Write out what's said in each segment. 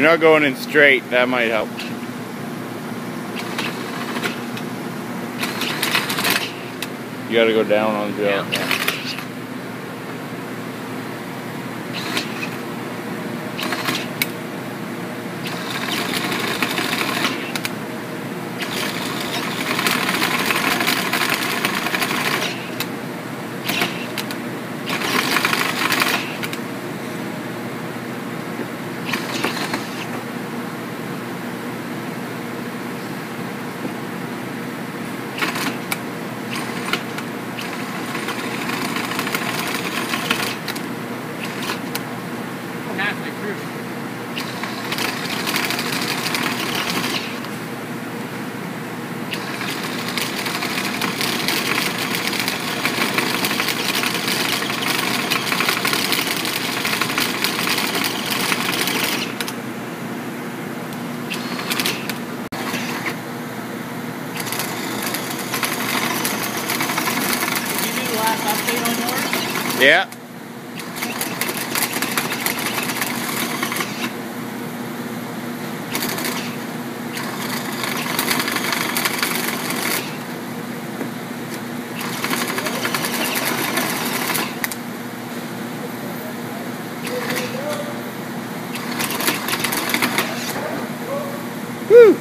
You're not going in straight, that might help. You gotta go down on the drill. Yeah. Halfway through. Did you do the last update on yours? Yeah. Woo!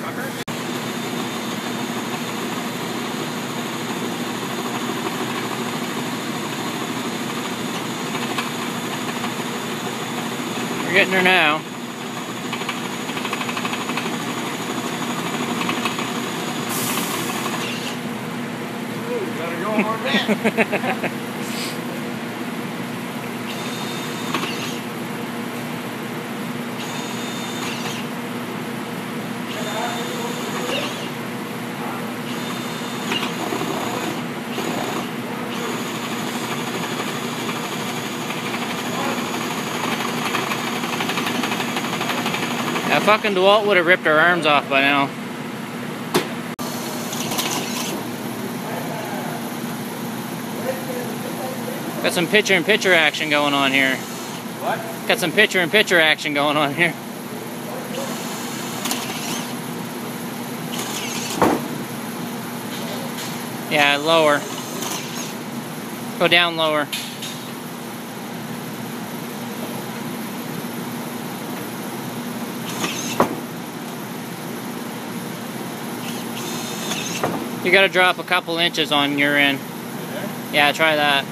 We're getting there now. Ooh, gotta go more back. That fucking DeWalt would have ripped our arms off by now. Got some picture-in-picture action going on here. What? Got some picture-in-picture action going on here. Yeah, lower. Go down lower. You gotta drop a couple inches on your end. Yeah, try that.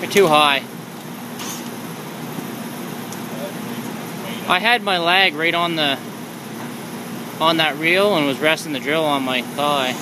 You're too high. I had my lag right on that reel and was resting the drill on my thigh.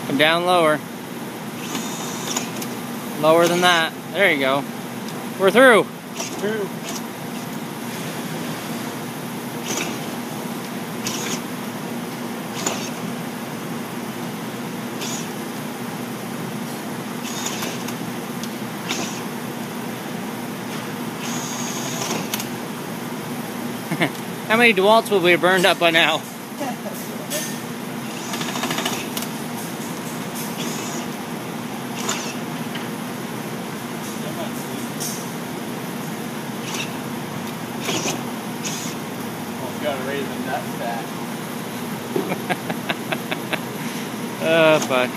Come down lower. Lower than that. There you go. We're through. Through. How many DeWalts will we have burned up by now? Gotta raise the nut fat. Oh, fuck.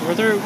We're through.